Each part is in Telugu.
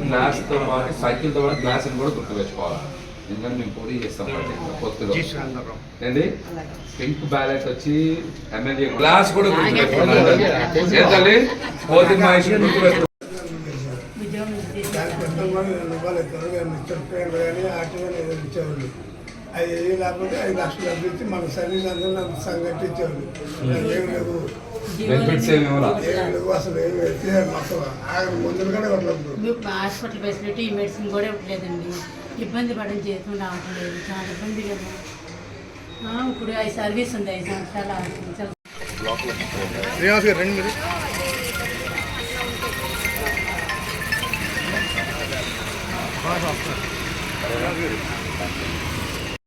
గ్లాస్తో పాటు సైకిల్తో పాటు గ్లాస్ అని కూడా గుర్తుపెట్టుకోవాలి. ఎందుకంటే మేము పోటీ చేస్తాం కొత్తగా ఏంటి పింక్ బ్యాలెట్ వచ్చి ఎమ్మెల్యే గ్లాస్ కూడా గుర్తుపెట్టుకోవాలి. పోటీ మహేష్ గుర్తుపెట్టుకోవాలి. అది లేకపోతే 5 లక్షలు డబ్బులు ఇచ్చి మన సర్వీస్ అందరూ నాకు సంగతి ఇచ్చేవాళ్ళు. ఏం లేవు అసలు ముందుగానే హాస్పిటల్ ఫెసిలిటీ మెడిసిన్ కూడా ఇవ్వలేదండి. ఇబ్బంది పడడం చేతులు రావట్లేదు, చాలా ఇబ్బంది కదా. ఇప్పుడు ఈ సర్వీస్ ఉంది 5 సంవత్సరాలు.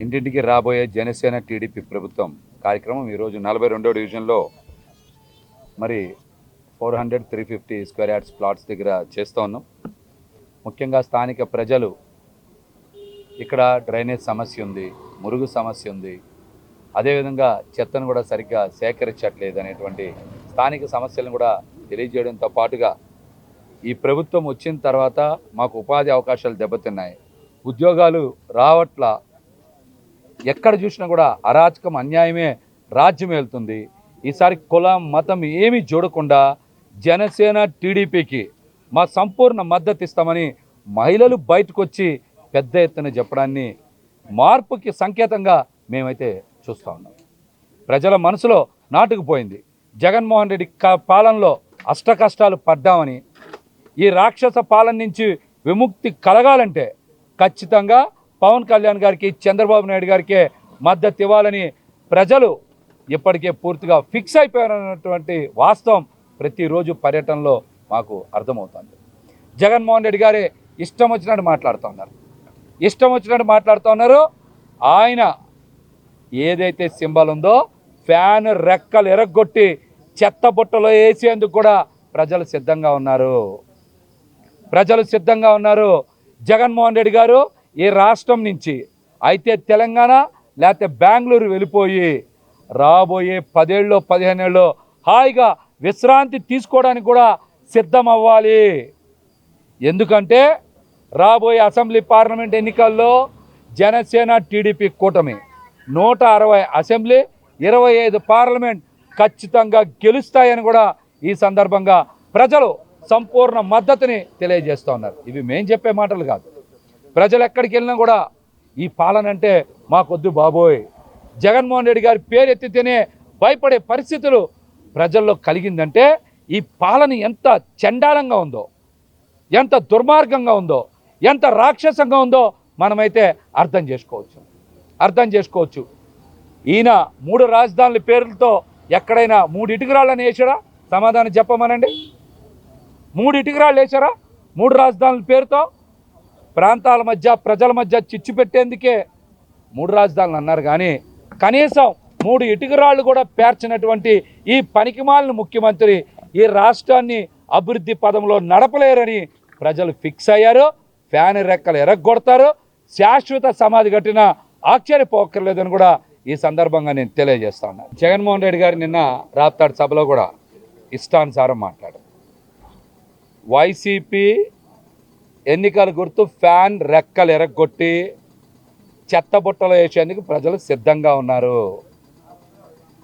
ఇంటింటికి రాబోయే జనసేన టీడీపీ ప్రభుత్వం కార్యక్రమం ఈరోజు 42వ డివిజన్లో మరి 400, 350 స్క్వేర్ యార్డ్స్ ప్లాట్స్ దగ్గర చేస్తూ ఉన్నాం. ముఖ్యంగా స్థానిక ప్రజలు ఇక్కడ డ్రైనేజ్ సమస్య ఉంది, మురుగు సమస్య ఉంది, అదేవిధంగా చెత్తను కూడా సరిగ్గా సేకరించట్లేదు అనేటువంటి స్థానిక సమస్యలను కూడా తెలియజేయడంతో పాటుగా ఈ ప్రభుత్వం వచ్చిన తర్వాత మాకు ఉపాధి అవకాశాలు దెబ్బతిన్నాయి, ఉద్యోగాలు రావట్ల, ఎక్కడ చూసినా కూడా అరాచకం అన్యాయమే రాజ్యం వెళ్తుంది. ఈసారి కులం మతం ఏమీ చూడకుండా జనసేన టీడీపీకి మా సంపూర్ణ మద్దతు ఇస్తామని మహిళలు బయటకు వచ్చి పెద్ద ఎత్తున చెప్పడాన్ని మార్పుకి సంకేతంగా మేమైతే చూస్తూ ఉన్నాం. ప్రజల మనసులో నాటుకుపోయింది. జగన్మోహన్ రెడ్డి పాలనలో అష్టకష్టాలు పడ్డామని, ఈ రాక్షస పాలన నుంచి విముక్తి కలగాలంటే ఖచ్చితంగా పవన్ కళ్యాణ్ గారికి, చంద్రబాబు నాయుడు గారికే మద్దతు ఇవ్వాలని ప్రజలు ఇప్పటికే పూర్తిగా ఫిక్స్ అయిపోయారన్నటువంటి వాస్తవం ప్రతిరోజు పర్యటనలో మాకు అర్థమవుతుంది. జగన్మోహన్ రెడ్డి గారే ఇష్టం వచ్చినట్టు మాట్లాడుతూ ఉన్నారు. ఆయన ఏదైతే సింబల్ ఉందో ఫ్యాన్ రెక్కలు ఎరగొట్టి చెత్త బుట్టలో వేసేందుకు కూడా ప్రజలు సిద్ధంగా ఉన్నారు. జగన్మోహన్ రెడ్డి గారు ఈ రాష్ట్రం నుంచి అయితే తెలంగాణ లేకపోతే బెంగళూరు వెళ్ళిపోయి రాబోయే 10 ఏళ్ళలో 15 ఏళ్ళలో హాయిగా విశ్రాంతి తీసుకోవడానికి కూడా సిద్ధం అవ్వాలి. ఎందుకంటే రాబోయే అసెంబ్లీ పార్లమెంట్ ఎన్నికల్లో జనసేన టీడీపీ కూటమి 160 అసెంబ్లీ 25 పార్లమెంట్ ఖచ్చితంగా గెలుస్తాయని కూడా ఈ సందర్భంగా ప్రజలు సంపూర్ణ మద్దతుని తెలియజేస్తూ ఉన్నారు. ఇవి మేం చెప్పే మాటలు కాదు. ప్రజలు ఎక్కడికి వెళ్ళినా కూడా ఈ పాలన అంటే మాకొద్దు బాబోయ్, జగన్మోహన్ రెడ్డి గారి పేరు ఎత్తితేనే భయపడే పరిస్థితులు ప్రజల్లో కలిగిందంటే ఈ పాలన ఎంత చండాలంగా ఉందో, ఎంత దుర్మార్గంగా ఉందో, ఎంత రాక్షసంగా ఉందో మనమైతే అర్థం చేసుకోవచ్చు. ఈయన 3 రాజధానుల పేర్లతో ఎక్కడైనా 3 ఇటుకరాళ్ళని వేసారా? సమాధానం చెప్పమనండి. 3 ఇటుకరాళ్ళు వేసారా 3 రాజధానుల పేరుతో? ప్రాంతాల మధ్య, ప్రజల మధ్య చిచ్చు పెట్టేందుకే 3 రాజధానులు అన్నారు. కానీ కనీసం 3 ఇటుకరాళ్ళు కూడా పేర్చినటువంటి ఈ పనికిమాలిన ముఖ్యమంత్రి ఈ రాష్ట్రాన్ని అభివృద్ధి పదంలో నడపలేరని ప్రజలు ఫిక్స్ అయ్యారు. ఫ్యాన్ రెక్కలు ఎరగొడతారు. శాశ్వత సమాధి కట్టిన ఆశ్చర్యపోక్కర్లేదని కూడా ఈ సందర్భంగా నేను తెలియజేస్తా ఉన్నాను. జగన్మోహన్ రెడ్డి గారు నిన్న రాప్తాడు సభలో కూడా ఇష్టానుసారం మాట్లాడారు. వైసీపీ ఎన్నికల గుర్తు ఫ్యాన్ రెక్కలు ఎరగొట్టి చెత్తబుట్టలో వేసేందుకు ప్రజలు సిద్ధంగా ఉన్నారు.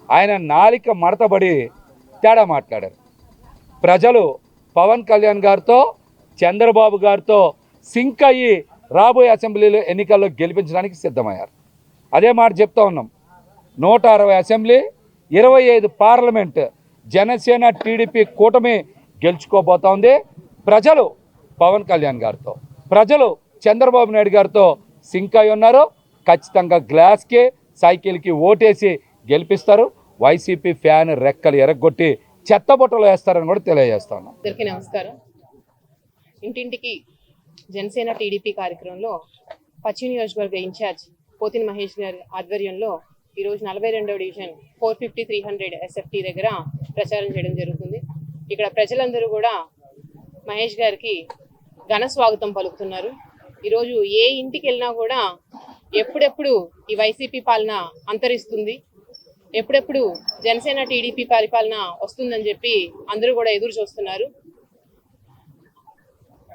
ఆయన నాలిక మడతబడి తేడా మాట్లాడారు. ప్రజలు పవన్ కళ్యాణ్ గారితో, చంద్రబాబు గారితో సింక్ అయ్యి రాబోయే అసెంబ్లీలో ఎన్నికల్లో గెలిపించడానికి సిద్ధమయ్యారు. అదే మాట చెప్తా ఉన్నాం. 160 అసెంబ్లీ 25 పార్లమెంట్ జనసేన టీడీపీ కూటమి గెలుచుకోబోతోంది. ప్రజలు పవన్ కళ్యాణ్ గారితో, ప్రజలు చంద్రబాబు నాయుడు గారితో సింక్ అయి ఉన్నారు. ఖచ్చితంగా గ్లాస్కి, సైకిల్కి ఓటేసి గెలిపిస్తారు. వైసీపీ ఫ్యాన్ రెక్కలు ఎరగొట్టి చెత్తబుట్టలు వేస్తారని కూడా తెలియజేస్తాను. అందరికీ నమస్కారం. ఇంటింటికి జనసేన టీడీపీ కార్యక్రమంలో పశ్చిమ నియోజకవర్గ ఇన్ఛార్జ్ పోతిన మహేష్ గారి ఆధ్వర్యంలో ఈరోజు 42వ డివిజన్ 450, 300 ఎస్ఎఫ్టీ దగ్గర ప్రచారం చేయడం జరుగుతుంది. ఇక్కడ ప్రజలందరూ కూడా మహేష్ గారికి ఘన స్వాగతం పలుకుతున్నారు. ఈరోజు ఏ ఇంటికి వెళ్ళినా కూడా ఎప్పుడెప్పుడు ఈ వైసీపీ పాలన అంతరిస్తుంది, ఎప్పుడెప్పుడు జనసేన టీడీపీ పరిపాలన వస్తుందని చెప్పి అందరూ కూడా ఎదురు చూస్తున్నారు.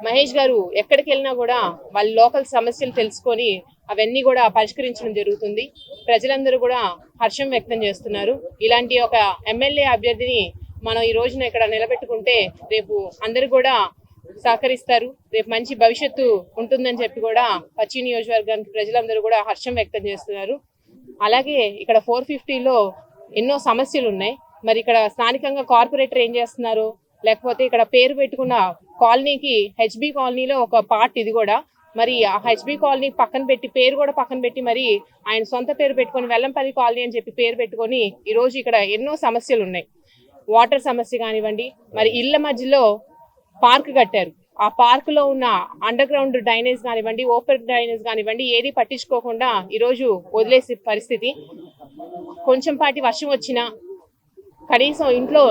మహేష్ గారు ఎక్కడికి వెళ్ళినా కూడా వాళ్ళ లోకల్ సమస్యలు తెలుసుకొని అవన్నీ కూడా పరిష్కరించడం జరుగుతుంది. ప్రజలందరూ కూడా హర్షం వ్యక్తం చేస్తున్నారు. ఇలాంటి ఒక ఎమ్మెల్యే అభ్యర్థిని మనం ఈ రోజున ఇక్కడ నిలబెట్టుకుంటే రేపు అందరూ కూడా సహకరిస్తారు, రేపు మంచి భవిష్యత్తు ఉంటుందని చెప్పి కూడా పశ్చిమ నియోజకవర్గానికి ప్రజలందరూ కూడా హర్షం వ్యక్తం చేస్తున్నారు. అలాగే ఇక్కడ 450లో ఎన్నో సమస్యలు ఉన్నాయి. మరి ఇక్కడ స్థానికంగా కార్పొరేటర్ ఏం చేస్తున్నారు, లేకపోతే ఇక్కడ పేరు పెట్టుకున్న కాలనీకి హెచ్బి కాలనీలో ఒక పార్ట్ ఇది కూడా, మరి ఆ హెచ్బి కాలనీ పక్కన పెట్టి పేరు కూడా పక్కన పెట్టి మరి ఆయన సొంత పేరు పెట్టుకొని వెల్లంపల్లి కాలనీ అని చెప్పి పేరు పెట్టుకొని ఈరోజు ఇక్కడ ఎన్నో సమస్యలు ఉన్నాయి. వాటర్ సమస్య కానివ్వండి, మరి ఇళ్ల మధ్యలో పార్క్ కట్టారు, ఆ పార్క్ లో ఉన్న అండర్ గ్రౌండ్ డ్రైనేజ్ కానివ్వండి, ఓపెన్ డ్రైనేజ్ కానివ్వండి, ఏది పట్టించుకోకుండా ఈరోజు వదిలేసే పరిస్థితి. కొంచెం పాటి వర్షం వచ్చినా కనీసం ఇంట్లో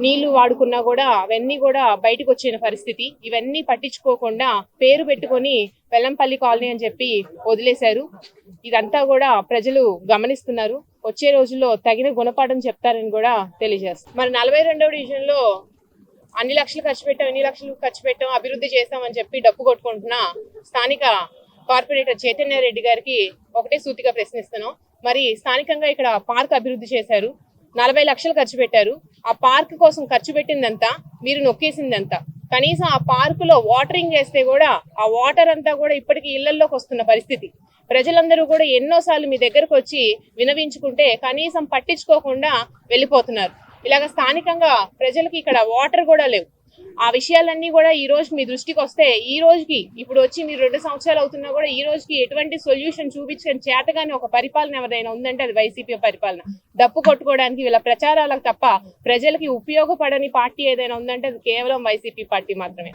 నీళ్లు వాడుకున్నా కూడా అవన్నీ కూడా బయటకు వచ్చిన పరిస్థితి. ఇవన్నీ పట్టించుకోకుండా పేరు పెట్టుకొని వెల్లంపల్లి కాలనీ అని చెప్పి వదిలేశారు. ఇదంతా కూడా ప్రజలు గమనిస్తున్నారు. వచ్చే రోజుల్లో తగిన గుణపాఠం చెప్తారని కూడా తెలియజేస్తారు. మరి 42వ డివిజన్ లో అన్ని లక్షలు ఖర్చు పెట్టాం అభివృద్ధి చేస్తామని చెప్పి డప్పు కొట్టుకుంటున్నా స్థానిక కార్పొరేటర్ చైతన్య రెడ్డి గారికి ఒకటే సూటిగా ప్రశ్నిస్తున్నాం. మరి స్థానికంగా ఇక్కడ పార్క్ అభివృద్ధి చేశారు, 40 లక్షలు ఖర్చు పెట్టారు. ఆ పార్క్ కోసం ఖర్చు పెట్టిందంతా, మీరు నొక్కేసిందంతా. కనీసం ఆ పార్క్ లో వాటరింగ్ చేస్తే కూడా ఆ వాటర్ అంతా కూడా ఇప్పటికీ ఇళ్లలోకి వస్తున్న పరిస్థితి. ప్రజలందరూ కూడా ఎన్నోసార్లు మీ దగ్గరకు వచ్చి వినవించుకుంటే కనీసం పట్టించుకోకుండా వెళ్ళిపోతున్నారు. ఇలాగ స్థానికంగా ప్రజలకి ఇక్కడ వాటర్ కూడా లేవు. ఆ విషయాలన్నీ కూడా ఈ రోజు మీ దృష్టికి వస్తే, ఈ రోజుకి ఇప్పుడు వచ్చి మీరు 2 సంవత్సరాలు అవుతున్నా కూడా ఈ రోజుకి ఎటువంటి సొల్యూషన్ చూపించని చేతగానే ఒక పరిపాలన ఎవరైనా ఉందంటే అది వైసీపీ పరిపాలన. డప్పు కొట్టుకోవడానికి వీళ్ళ ప్రచారాలకు తప్ప ప్రజలకి ఉపయోగపడని పార్టీ ఏదైనా ఉందంటే అది కేవలం వైసీపీ పార్టీ మాత్రమే.